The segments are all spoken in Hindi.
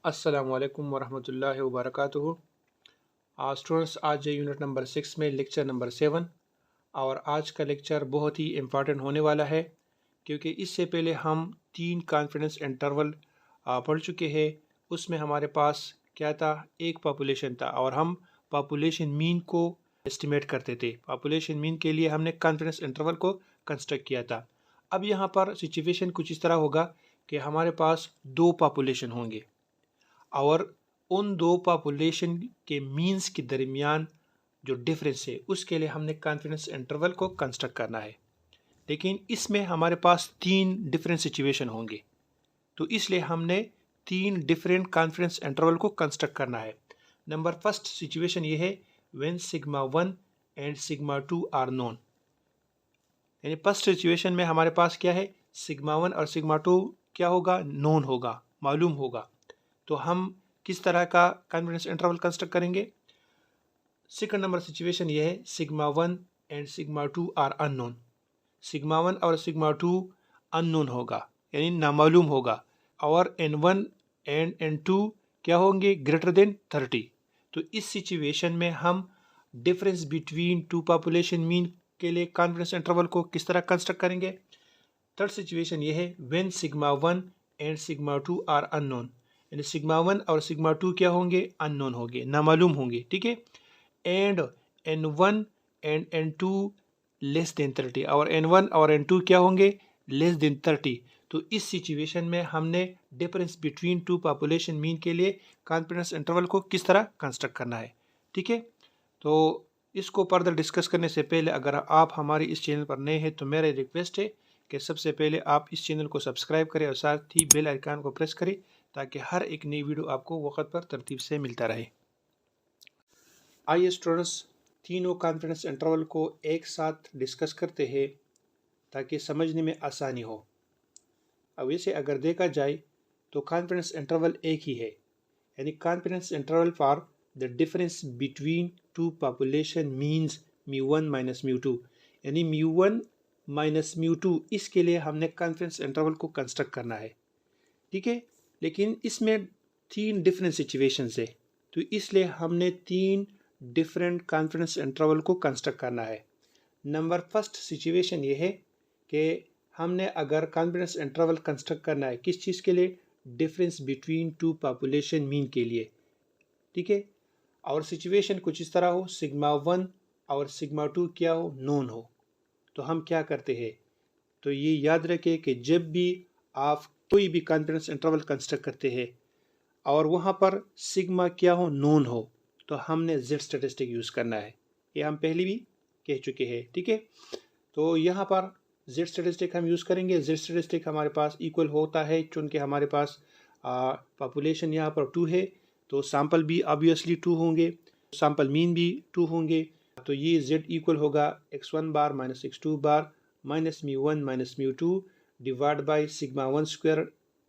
अस्सलामु अलैकुम वरहमतुल्लाहि वबरकातुहू। स्टूडेंट्स, आज यूनिट नंबर 6 में लेक्चर नंबर 7 और आज का लेक्चर बहुत ही इम्पॉर्टेंट होने वाला है क्योंकि इससे पहले हम 3 कॉन्फिडेंस इंटरवल पढ़ चुके हैं। उसमें हमारे पास क्या था, एक पॉपुलेशन था और हम पॉपुलेशन मीन को एस्टिमेट करते थे। पॉपुलेशन मीन के लिए हमने कॉन्फिडेंस इंटरवल को कंस्ट्रक्ट किया था। अब यहाँ पर सिचुएशन कुछ इस तरह होगा कि हमारे पास 2 पॉपुलेशन होंगे और उन 2 पॉपुलेशन के मीन्स के दरमियान जो डिफरेंस है उसके लिए हमने कॉन्फिडेंस इंटरवल को कंस्ट्रक्ट करना है। लेकिन इसमें हमारे पास 3 डिफरेंट सिचुएशन होंगे, तो इसलिए हमने 3 डिफरेंट कॉन्फिडेंस इंटरवल को कंस्ट्रक्ट करना है। नंबर फर्स्ट सिचुएशन ये है when sigma 1 and sigma 2 are known. यानी फर्स्ट सिचुएशन में हमारे पास क्या है, सिग्मा 1 और सिग्मा 2 क्या होगा, नोन होगा, मालूम होगा। तो हम किस तरह का कॉन्फिडेंस इंटरवल कंस्ट्रक्ट करेंगे। सेकंड नंबर सिचुएशन ये है sigma 1 and sigma 2 are unknown. Sigma 1 और सिग्मा 2 अननोन होगा यानी नामालूम होगा और n1 एंड n2 क्या होंगे, ग्रेटर देन 30। तो इस सिचुएशन में हम difference between two population mean के लिए कॉन्फिडेंस इंटरवल को किस तरह कंस्ट्रक्ट करेंगे। थर्ड सिचुएशन ये है when sigma 1 and sigma 2 are unknown. यानी सिग्मा 1 और सिग्मा 2 क्या होंगे, अननोन होंगे, नामालूम होंगे, ठीक है। And n1 and n2 less than 30 और n1 और n2 क्या होंगे, लेस देन 30। तो इस सिचुएशन में हमने difference between two population mean के लिए कॉन्फिडेंस इंटरवल को किस तरह कंस्ट्रक्ट करना है, ठीक है। तो इसको फर्दर डिस्कस करने से पहले अगर आप हमारे इस चैनल पर नए हैं तो मेरा रिक्वेस्ट है कि सबसे पहले आप इस चैनल को सब्सक्राइब करें और साथ ही बेल आइकन को प्रेस करें ताकि हर एक नई वीडियो आपको वक्त पर तरतीब से मिलता रहे। आइए स्टूडेंट्स, तीनों कॉन्फिडेंस इंटरवल को एक साथ डिस्कस करते हैं ताकि समझने में आसानी हो। अब इसे अगर देखा जाए तो कॉन्फिडेंस इंटरवल एक ही है, यानी confidence interval for the difference between two population means μ1 minus μ2। यानी μ1 माइनस μ2 इसके लिए हमने कॉन्फिडेंस इंटरवल को कंस्ट्रक्ट करना है, ठीक है। लेकिन इसमें 3 डिफरेंट सिचुएशंस है, तो इसलिए हमने 3 डिफरेंट कॉन्फिडेंस इंटरवल को कंस्ट्रक्ट करना है। नंबर फर्स्ट सिचुएशन ये है कि हमने अगर कॉन्फिडेंस इंटरवल कंस्ट्रक्ट करना है किस चीज़ के लिए, difference between two population mean के लिए, ठीक है। और सिचुएशन कुछ इस तरह हो, सिग्मा 1 और सिग्मा 2 क्या हो, नोन हो। तो हम क्या करते हैं, तो ये याद रखें कि जब भी आप कोई भी कॉन्फिडेंस इंटरवल कंस्ट्रक्ट करते हैं और वहाँ पर सिग्मा क्या हो, नोन हो, तो हमने जेड स्टैटिस्टिक यूज़ करना है। ये हम पहले भी कह चुके हैं, ठीक है। तो यहाँ पर जेड स्टैटिस्टिक हम यूज़ करेंगे। जेड स्टैटिस्टिक हमारे पास इक्वल होता है चूँकि हमारे पास पॉपुलेशन यहाँ पर 2 है तो सैंपल भी ऑब्वियसली 2 होंगे, सैंपल मीन भी 2 होंगे। तो ये जेड इक्वल होगा x1 bar minus x2 bar minus μ1 minus μ2 divide by sigma 1 square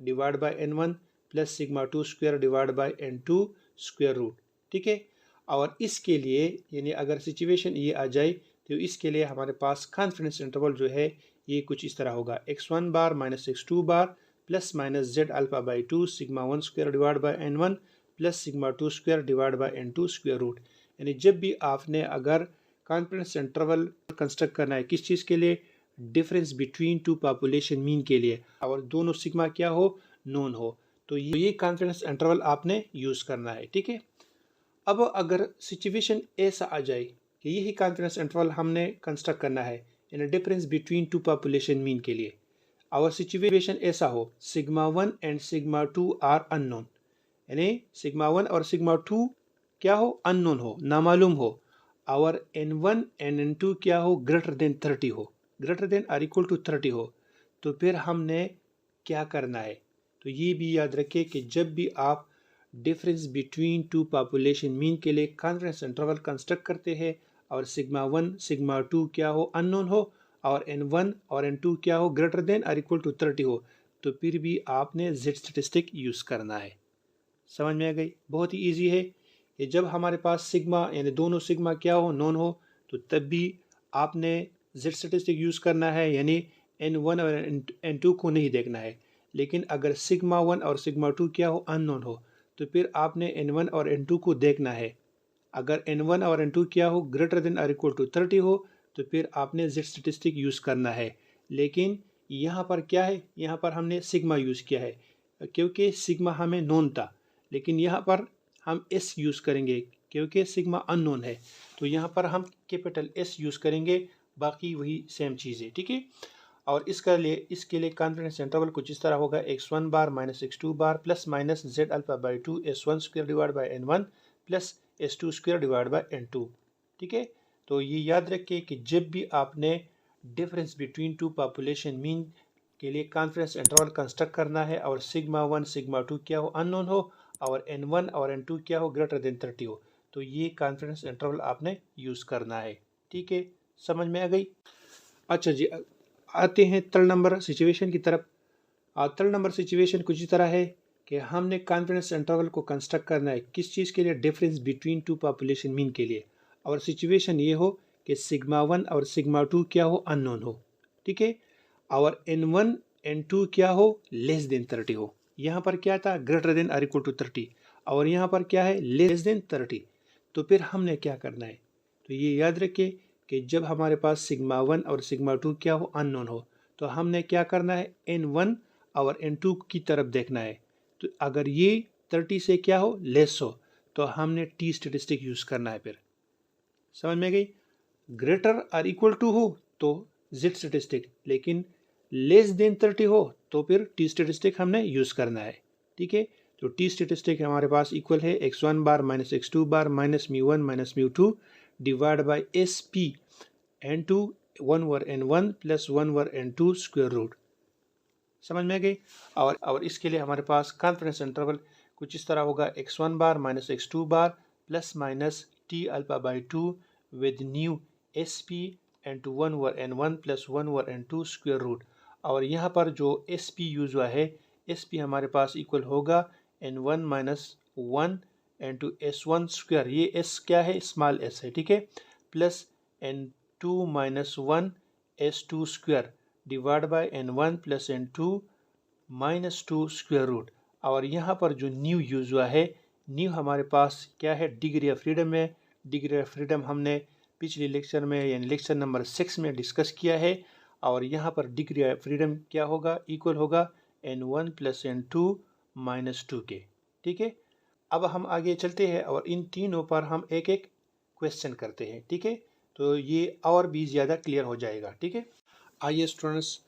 divide by n1 plus sigma 2 square divide by n2 square root, ठीक है। और इसके लिए यानी अगर सिचुएशन ये आ जाए तो इसके लिए हमारे पास कॉन्फिडेंस इंटरवल जो है ये कुछ इस तरह होगा, x1 bar minus x2 bar plus minus Z alpha by 2 sigma 1 square divide by n1 plus sigma 2 square divide by n2 square root. यानी जब भी आपने अगर कॉन्फिडेंस इंटरवल कंस्ट्रक्ट करना है किस चीज़ के लिए, difference between two population mean के लिए और दोनों सिग्मा क्या हो, नोन हो, तो ये कॉन्फिडेंस इंटरवल आपने यूज़ करना है, ठीक है। अब अगर सिचुएशन ऐसा आ जाए कि यही कॉन्फिडेंस इंटरवल हमने कंस्ट्रक्ट करना है in difference between two population mean के लिए और सिचुएशन ऐसा हो sigma 1 and sigma 2 are unknown. यानी सिग्मा 1 और सिग्मा 2 क्या हो, अननोन हो, नामालूम हो, और n1 एंड n2 क्या हो, ग्रेटर देन 30 हो, greater than or equal to 30 हो। तो फिर हमने क्या करना है, तो ये भी याद रखिए कि जब भी आप difference between two population mean के लिए कॉन्फिडेंस इंटरवल कंस्ट्रक्ट करते हैं और सिग्मा 1 सिग्मा 2 क्या हो, अननोन हो, और n1 और n2 क्या हो, greater than or equal to 30 हो, तो फिर भी आपने जेड स्टैटिस्टिक यूज़ करना है। समझ में आ गई, बहुत ही ईजी है ये। जब हमारे पास सिग्मा यानी दोनों सिग्मा क्या हो, नोन हो, तो तब भी आपने जेड स्टैटिस्टिक यूज़ करना है, यानी n1 और n2 को नहीं देखना है। लेकिन अगर सिग्मा 1 और सिग्मा 2 क्या हो, अननोन हो, तो फिर आपने N1 और N2 को देखना है। अगर N1 और N2 क्या हो, ग्रेटर देन और इक्वल टू 30 हो, तो फिर आपने Z स्टेटिस्टिक यूज़ करना है। लेकिन यहाँ पर क्या है, यहाँ पर हमने सिग्मा यूज़ किया है क्योंकि सिग्मा हमें नोन था, लेकिन यहाँ पर हम S यूज़ करेंगे क्योंकि सिग्मा अननोन है। तो यहाँ पर हम कैपिटल S यूज़ करेंगे, बाकी वही सेम चीज़ है, ठीक है। और इसके लिए कॉन्फिडेंस इंटरवल कुछ इस तरह होगा, x1 bar minus x2 bar plus minus z alpha by 2 s1 square divide by n1 plus s2 square divide by n2, ठीक है। तो ये याद रखिए कि जब भी आपने difference between two population mean के लिए कॉन्फिडेंस इंटरवल कंस्ट्रक्ट करना है और सिग्मा 1 सिग्मा 2 क्या हो, अननोन हो, और n1 और n2 क्या हो, ग्रेटर देन 30 हो, तो ये कॉन्फिडेंस इंटरवल आपने यूज़ करना है, ठीक है। समझ में आ गई? अच्छा जी, आते हैं थर्ड नंबर सिचुएशन की तरफ। थर्ड नंबर सिचुएशन कुछ इस तरह है कि हमने कॉन्फिडेंस इंटरवल को कंस्ट्रक्ट करना है किस चीज़ के लिए, difference between two population mean के लिए, और सिचुएशन ये हो कि सिग्मा 1 और सिग्मा 2 क्या हो, अननोन हो, ठीक है, और n1 n2 क्या हो, लेस देन 30 हो। यहाँ पर क्या था, ग्रेटर देन और इक्वल टू 30, और यहाँ पर क्या है, लेस देन 30। तो फिर हमने क्या करना है, तो ये याद रखिए कि जब हमारे पास सिग्मा 1 और सिग्मा 2 क्या हो, अननोन हो, तो हमने क्या करना है, n1 और n2 की तरफ देखना है। तो अगर ये 30 से क्या हो, लेस हो, तो हमने टी स्टेटिस्टिक यूज़ करना है। फिर समझ में गई? ग्रेटर और इक्वल टू हो तो Z स्टेटिस्टिक, लेकिन लेस देन 30 हो तो फिर टी स्टेटिस्टिक हमने यूज़ करना है, ठीक है। तो टी स्टेटिस्टिक हमारे पास इक्वल है x1 bar minus x2 bar minus mu minus mu divide by S P n2 1 over n1 plus 1 over n2 square root. समझ में गई? और इसके लिए हमारे पास कॉन्फिडेंस इंटरवल कुछ इस तरह होगा, x1 bar minus x2 bar plus minus T alpha by 2 with nu S P n2 1 over n1 plus 1 over n2 square root. और यहाँ पर जो एस पी यूज हुआ है, एस पी हमारे पास इक्वल होगा n1 minus 1 n2 s1 square, ये s क्या है, स्मॉल s है, ठीक है, plus n2 minus 1 s2 square divide by n1 plus n2 minus 2 square root. और यहाँ पर जो न्यू यूज हुआ है, न्यू हमारे पास क्या है, डिग्री ऑफ फ्रीडम है। डिग्री ऑफ फ्रीडम हमने पिछले लेक्चर में यानी लेक्चर नंबर 6 में डिस्कस किया है। और यहाँ पर डिग्री ऑफ फ्रीडम क्या होगा, इक्वल होगा n1 प्लस n2 माइनस 2 के, ठीक है। अब हम आगे चलते हैं और इन तीनों पर हम एक एक क्वेश्चन करते हैं, ठीक है, तो ये और भी ज़्यादा क्लियर हो जाएगा, ठीक है। आइए स्टूडेंट्स,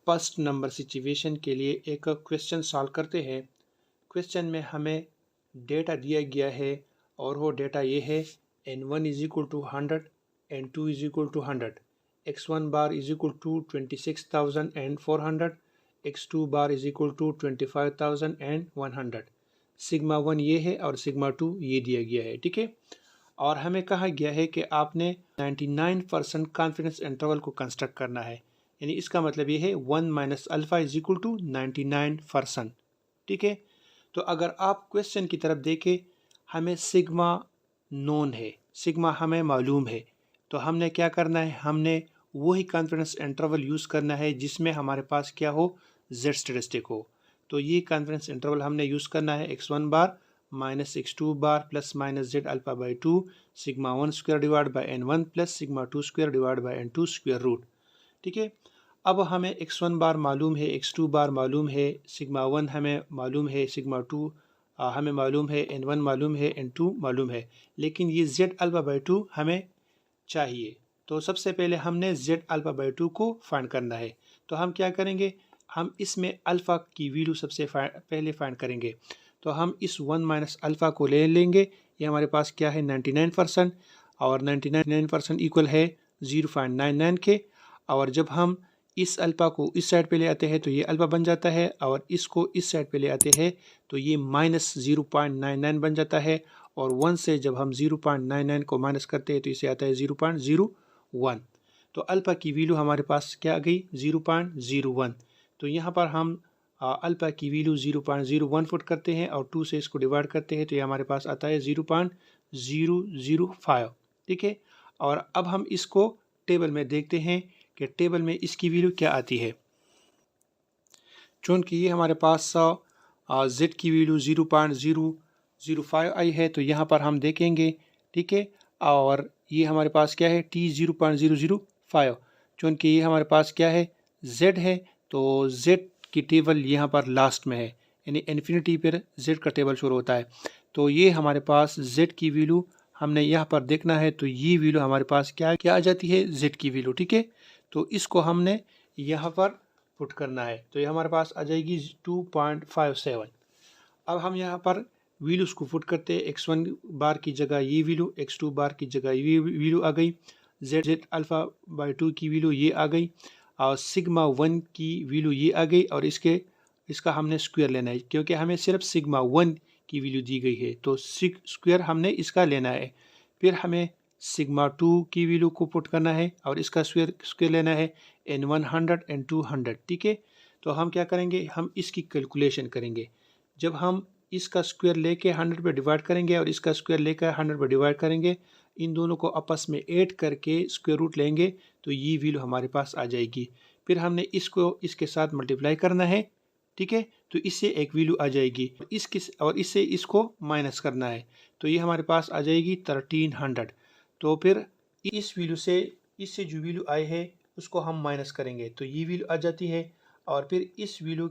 फर्स्ट नंबर सिचुएशन के लिए एक क्वेश्चन सॉल्व करते हैं। क्वेश्चन में हमें डेटा दिया गया है और वो डेटा ये है, n1 is equal to 100, n2 is equal to 100, x1 bar is equal to 26,400, x2 bar is equal to 25,100। Sigma 1 ये है और सिग्मा 2 ये दिया गया है, ठीक है। और हमें कहा गया है कि आपने 99% कॉन्फिडेंस इंटरवल को कंस्ट्रक्ट करना है, यानी इसका मतलब ये है 1 minus alpha is equal to 99%, ठीक है। तो अगर आप क्वेश्चन की तरफ देखें, हमें सिग्मा नोन है, सिग्मा हमें मालूम है, तो हमने क्या करना है, हमने वही कॉन्फिडेंस इंटरवल यूज़ करना है जिसमें हमारे पास क्या हो, Z स्टेटिस्टिक हो। तो ये कॉन्फिडेंस इंटरवल हमने यूज़ करना है x1 bar minus x2 bar plus minus z alpha by 2 sigma 1 square divide by n1 plus sigma 2 square divide by n2 square root, ठीक है। अब हमें x1 बार मालूम है, x2 बार मालूम है, सिग्मा 1 हमें मालूम है, सिग्मा 2 हमें मालूम है, n1 मालूम है, n2 मालूम है, लेकिन ये z अल्फा बाई 2 हमें चाहिए। तो सबसे पहले हमने z अल्फा बाई 2 को फाइंड करना है। तो हम क्या करेंगे, हम इसमें अल्फ़ा की वैल्यू सबसे पहले फाइंड करेंगे। तो हम इस 1 माइनस अल्फ़ा को ले लेंगे, ये हमारे पास क्या है, 99%, और 99% इक्वल है 0.99 के। और जब हम इस अल्फ़ा को इस साइड पे ले आते हैं तो ये अल्फ़ा बन जाता है, और इसको इस साइड पे ले आते हैं तो ये माइनस 0.99 बन जाता है। और 1 से जब हम 0.99 को माइनस करते हैं तो इसे आता है 0.01। तो अल्फ़ा की वैल्यू हमारे पास क्या आ गई, 0.01। तो यहाँ पर हम अल्फ़ा की वैल्यू 0.01 फुट करते हैं और 2 से इसको डिवाइड करते हैं तो ये हमारे पास आता है 0.005, ठीक है। और अब हम इसको टेबल में देखते हैं कि टेबल में इसकी वैल्यू क्या आती है। चूँकि ये हमारे पास z की वैल्यू 0.005 आई है, तो यहाँ पर हम देखेंगे, ठीक है। और ये हमारे पास क्या है, t 0.005, चूँकि ये हमारे पास क्या है, z है, तो z की टेबल यहाँ पर लास्ट में है, यानी इन्फिनिटी पर z का टेबल शुरू होता है। तो ये हमारे पास z की वैल्यू हमने यहाँ पर देखना है, तो ये वैल्यू हमारे पास क्या क्या आ जाती है, z की वैल्यू, ठीक है। तो इसको हमने यहाँ पर पुट करना है, तो ये हमारे पास आ जाएगी 2.57। अब हम यहाँ पर वैल्यूज को पुट करते हैं, x1 बार की जगह ये वैल्यू, x2 बार की जगह ये वैल्यू आ गई, z अल्फ़ा बाई 2 की वैल्यू ये आ गई, और सिग्मा 1 की वैल्यू ये आ गई, और इसका हमने स्क्वायर लेना है, क्योंकि हमें सिर्फ सिग्मा 1 की वैल्यू दी गई है, तो स्क्वायर हमने इसका लेना है। फिर हमें सिग्मा 2 की वैल्यू को पुट करना है, और इसका स्क्वायर लेना है n100 n200, ठीक है। तो हम क्या करेंगे, हम इसकी कैलकुलेशन करेंगे। जब हम इसका स्क्वायर लेके 100 पे डिवाइड करेंगे और इसका स्क्वायर लेकर 100 पे डिवाइड करेंगे, इन दोनों को आपस में ऐड करके स्क्वायर रूट लेंगे, तो ये वैल्यू हमारे पास आ जाएगी। फिर हमने इसको इसके साथ मल्टीप्लाई करना है, ठीक है, तो इससे एक वैल्यू आ जाएगी, और इससे इसको माइनस करना है, तो ये हमारे पास आ जाएगी 1300। तो फिर इस वैल्यू से इससे जो वैल्यू आई है उसको हम माइनस करेंगे, तो ये वैल्यू आ जाती है, और फिर इस वैल्यू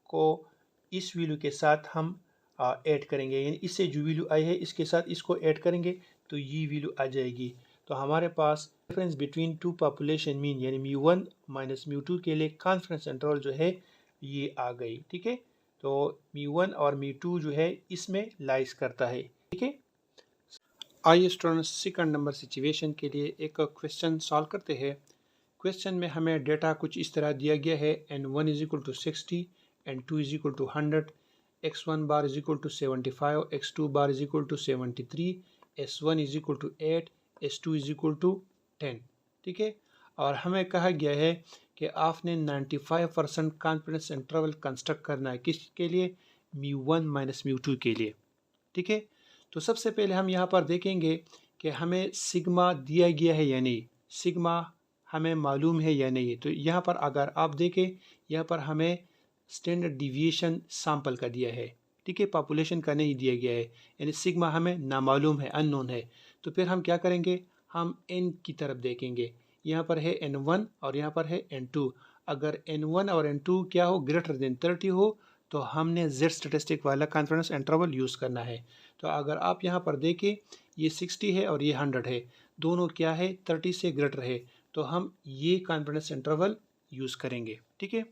को इस वैल्यू के साथ हम ऐड करेंगे, यानी इससे जो वैल्यू आई है इसके साथ इसको ऐड करेंगे, तो ये वैल्यू आ जाएगी। तो हमारे पास difference between two population mean यानी μ1 माइनस μ2 के लिए कॉन्फिडेंस इंटरवल जो है ये आ गई, ठीक है। तो μ1 और μ2 जो है इसमें लाइज करता है, ठीक है। आइए स्टूडेंट्स सेकंड नंबर सिचुएशन के लिए एक क्वेश्चन सॉल्व करते हैं। क्वेश्चन में हमें डेटा कुछ इस तरह दिया गया है, n1 is equal to 60, n2 is equal to 100, x1 bar is equal to 75, x2 bar is equal to 73, s1 is equal to 8, s2 is equal to 10, ठीक है। और हमें कहा गया है कि आपने 95% कॉन्फिडेंस इंटरवल कंस्ट्रक्ट करना है, किसके लिए, μ1 माइनस μ2 के लिए, ठीक है। तो सबसे पहले हम यहाँ पर देखेंगे कि हमें सिग्मा दिया गया है या नहीं, सिग्मा हमें मालूम है या नहीं। तो यहाँ पर अगर आप देखें, यहाँ पर हमें स्टैंडर्ड डिविएशन सैंपल का दिया है, ठीक है, पॉपुलेशन का नहीं दिया गया है, यानी सिग्मा हमें नामालूम है, अननोन है। तो फिर हम क्या करेंगे, हम n की तरफ देखेंगे, यहाँ पर है n1 और यहाँ पर है n2। अगर n1 और n2 क्या हो, ग्रेटर देन 30 हो, तो हमने z स्टेटिस्टिक वाला कॉन्फिडेंस इंटरवल यूज़ करना है। तो अगर आप यहाँ पर देखें, ये 60 है और ये 100 है, दोनों क्या है, 30 से ग्रेटर है, तो हम ये कॉन्फिडेंस इंटरवल यूज़ करेंगे, ठीक है।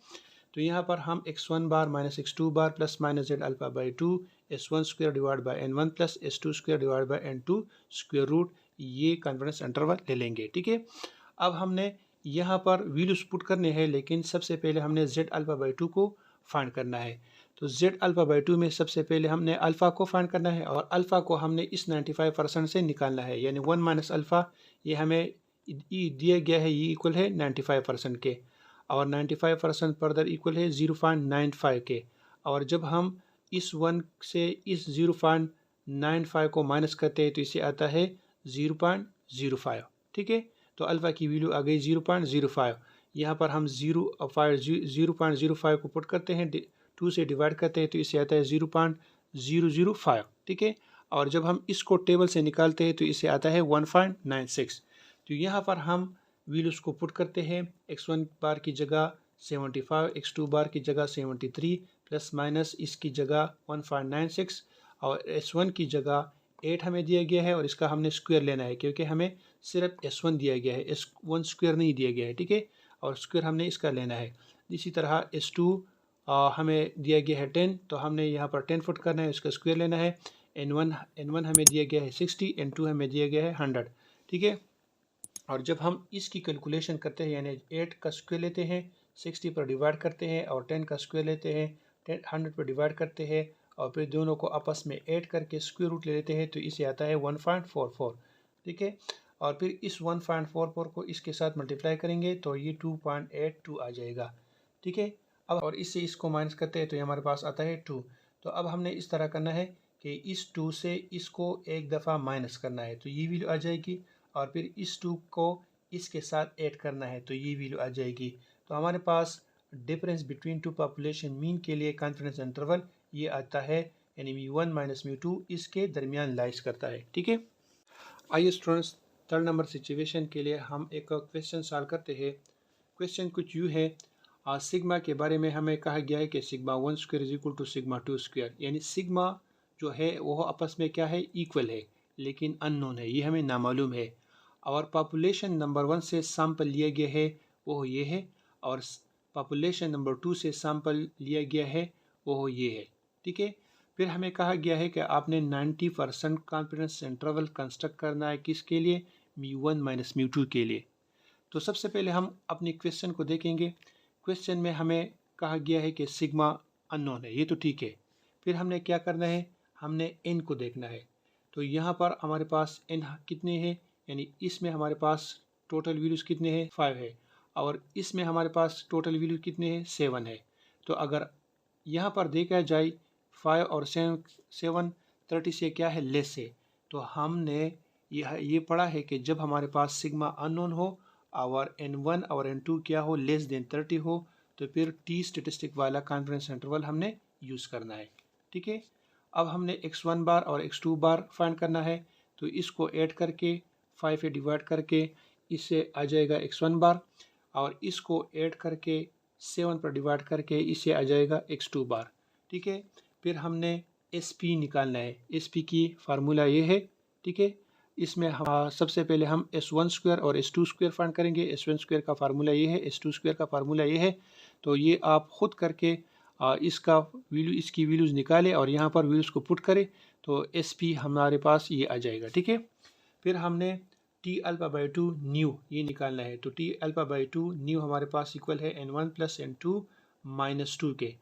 तो यहाँ पर हम x1 bar minus x2 bar plus minus z alpha by 2 s1 square divide by n1 plus s2 square divide by n2 square root, ये कॉन्फिडेंस इंटरवल ले लेंगे, ठीक है। अब हमने यहाँ पर वैल्यूज पुट करने हैं, लेकिन सबसे पहले हमने z अल्फा बाई 2 को फाइंड करना है। तो z अल्फ़ा बाई 2 में सबसे पहले हमने अल्फ़ा को फाइंड करना है, और अल्फ़ा को हमने इस 95% से निकालना है, यानी 1 माइनस अल्फ़ा, ये हमें दिया गया है, ये इक्वल है 95% के, और 95% फर्दर इक्वल है 0.95 के। और जब हम इस 1 से इस 0.95 को माइनस करते हैं, तो इसे आता है 0.05, ठीक है। तो अल्फ़ा की वैल्यू आ गई 0.05। यहाँ पर हम 0.05 को पुट करते हैं, 2 से डिवाइड करते हैं, तो इसे आता है 0.005, ठीक है। और जब हम इसको टेबल से निकालते हैं, तो इसे आता है 1.96। तो यहाँ पर हम वैल्यूज़ को पुट करते हैं, x1 बार की जगह 75, x2 बार की जगह 73, प्लस माइनस इसकी जगह 1.96, और s1 की जगह 8 हमें दिया गया है, और इसका हमने स्क्वायर लेना है, क्योंकि हमें सिर्फ s1 दिया गया है, s1 स्क्वायर नहीं दिया गया है, ठीक है, और स्क्वायर हमने इसका लेना है। इसी तरह s2 हमें दिया गया है 10, तो हमने यहाँ पर 10 फुट करना है, इसका स्क्वायर लेना है। n1 हमें दिया गया है 60, n2 हमें दिया गया है 100, ठीक है। और जब हम इसकी कैलकुलेशन करते हैं, यानी 8 का स्क्वायर लेते हैं, 60 पर डिवाइड करते हैं, और 10 का स्क्वायर लेते हैं, 100 पर डिवाइड करते हैं, और फिर दोनों को आपस में ऐड करके स्क्वायर रूट ले लेते हैं, तो इसे आता है 1.44, ठीक है। और फिर इस 1.44 को इसके साथ मल्टीप्लाई करेंगे, तो ये 2.82 आ जाएगा, ठीक है। अब और इससे इसको माइनस करते हैं, तो ये हमारे पास आता है 2। तो अब हमने इस तरह करना है कि इस 2 से इसको एक दफ़ा माइनस करना है, तो ये वैल्यू आ जाएगी, और फिर इस 2 को इसके साथ ऐड करना है, तो ये वैल्यू आ जाएगी। तो हमारे पास difference between two population mean के लिए कॉन्फिडेंस इंटरवल ये आता है, यानी μ1 माइनस μ2 इसके दरमियान लाइज करता है। ठीक है, आइए स्टूडेंट्स थर्ड नंबर सिचुएशन के लिए हम एक क्वेश्चन सॉल्व करते हैं। क्वेश्चन कुछ यूँ है, सिग्मा के बारे में हमें कहा गया है कि sigma 1 square is equal to sigma 2 square, यानी सिग्मा जो है वो आपस में क्या है, इक्वल है, लेकिन अननोन है, ये हमें नामालूम है। और पॉपुलेशन नंबर 1 से सैंपल लिया गया है वो ये है, और पॉपुलेशन नंबर 2 से सैंपल लिया गया है वो ये है। ठीक है, फिर हमें कहा गया है कि आपने 90% कॉन्फिडेंस इंटरवल कंस्ट्रक्ट करना है, किसके लिए, μ1 माइनस μ2 के लिए। तो सबसे पहले हम अपनी क्वेश्चन को देखेंगे। क्वेश्चन में हमें कहा गया है कि सिग्मा अननोन है, ये तो ठीक है। फिर हमने क्या करना है, हमने n को देखना है। तो यहाँ पर हमारे पास n कितने हैं, यानी इसमें हमारे पास टोटल वैल्यूज़ कितने हैं, 5 है, और इसमें हमारे पास टोटल वैल्यू कितने हैं, 7 है। तो अगर यहाँ पर देखा जाए 5 और 7 30 से क्या है, लेस है। तो हमने ये पढ़ा है कि जब हमारे पास सिग्मा अननोन हो और n1 और n2 क्या हो, लेस देन 30 हो, तो फिर टी स्टेटिस्टिक वाला कॉन्फिडेंस इंटरवल हमने यूज़ करना है। ठीक है, अब हमने x1 बार और x2 बार फाइंड करना है। तो इसको ऐड करके 5 से डिवाइड करके इससे आ जाएगा x1 बार, और इसको ऐड करके 7 पर डिवाइड करके इससे आ जाएगा x2 बार। ठीक है, फिर हमने SP निकालना है। SP की फार्मूला ये है। ठीक है, इसमें हम सबसे पहले हम S1 स्क्वायर और S2 स्क्वायर फाइंड करेंगे। S1 स्क्वायर का फार्मूला ये है, S2 स्क्वायर का फार्मूला ये है। तो ये आप खुद करके इसका वैल्यू, इसकी वैल्यूज़ निकालें और यहाँ पर वैल्यूज़ को पुट करें, तो SP हमारे पास ये आ जाएगा। ठीक है, फिर हमने टी अल्फा बाई 2 न्यू ये निकालना है। तो टी अल्फा बाई 2 न्यू हमारे पास इक्वल है n1 प्लस n2 माइनस 2 के।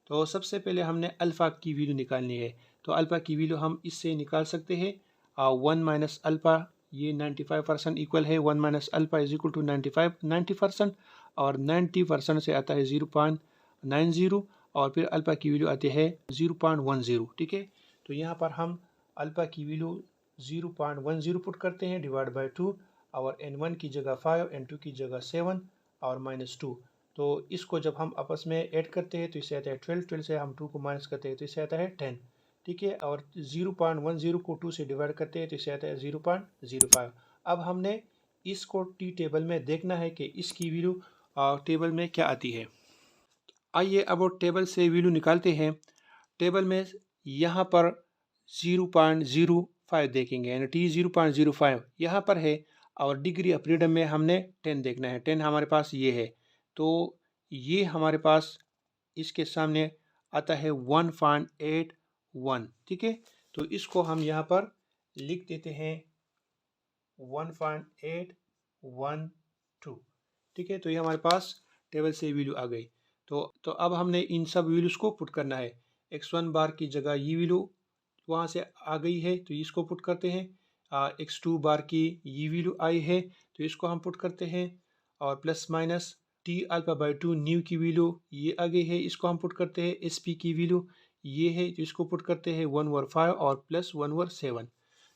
तो सबसे पहले हमने अल्फ़ा की वैल्यू निकालनी है। तो अल्फ़ा की वैल्यू हम इससे निकाल सकते हैं, 1 माइनस अल्फ़ा, ये 95% इक्वल है, 1 minus alpha is equal to 90%, और 90% से आता है 0.90, और फिर अल्फ़ा की वैल्यू आती है 0.10। ठीक है, तो यहाँ पर हम अल्फ़ा की वैल्यू 0.10 पुट करते हैं, डिवाइड बाई 2, और n1 की जगह 5, n2 की जगह 7 और माइनस 2। तो इसको जब हम आपस में ऐड करते हैं तो इससे आता है 12 से हम 2 को माइनस करते हैं तो इससे आता है 10। ठीक है, और 0.10 को 2 से डिवाइड करते हैं तो इससे आता है 0.05। अब हमने इसको टी टेबल में देखना है कि इसकी वैल्यू टेबल में क्या आती है। आइए अब टेबल से वैल्यू निकालते हैं। टेबल में यहाँ पर 0.05 देखेंगे, यानी टी 0.05 यहाँ पर है, और डिग्री ऑफ फ्रीडम में हमने 10 देखना है। 10 हमारे पास ये है, तो ये हमारे पास इसके सामने आता है 1.81। ठीक है, तो इसको हम यहाँ पर लिख देते हैं 1.812। ठीक है, तो ये हमारे पास टेबल से वैल्यू आ गई। तो अब हमने इन सब वैल्यूज़ को पुट करना है। x1 बार की जगह ये वैल्यू वहाँ से आ गई है तो इसको पुट करते हैं। x2 बार की ये वैल्यू आई है तो इसको हम पुट करते हैं, और plus minus T alpha by 2 new की वैल्यू ये आ गई है, इसको हम पुट करते हैं। SP की वैल्यू ये है तो इसको पुट करते हैं 1/5 और प्लस 1/7।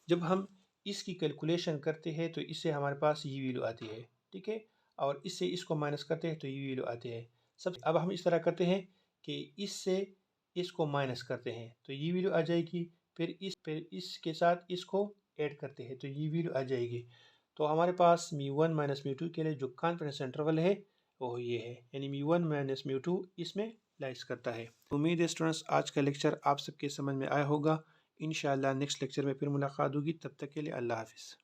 जब हम इसकी कैलकुलेशन करते हैं तो इससे हमारे पास ये वैल्यू आती है। ठीक है, और इससे इसको माइनस करते हैं तो ये वैल्यू आती है। अब हम इस तरह करते हैं कि इससे इसको माइनस करते हैं तो ये वैल्यू आ जाएगी, फिर इसके साथ इसको ऐड करते हैं तो ये वैल्यू आ जाएगी। तो हमारे पास μ1 माइनस μ2 के लिए जो कॉन्फिडेंस इंटरवल है वो ये है, यानी μ1 माइनस μ2 इसमें लाइज करता है। उम्मीद है स्टूडेंट्स आज का लेक्चर आप सबके समझ में आया होगा। इंशाअल्लाह नेक्स्ट लेक्चर में फिर मुलाकात होगी, तब तक के लिए अल्लाह हाफिज़।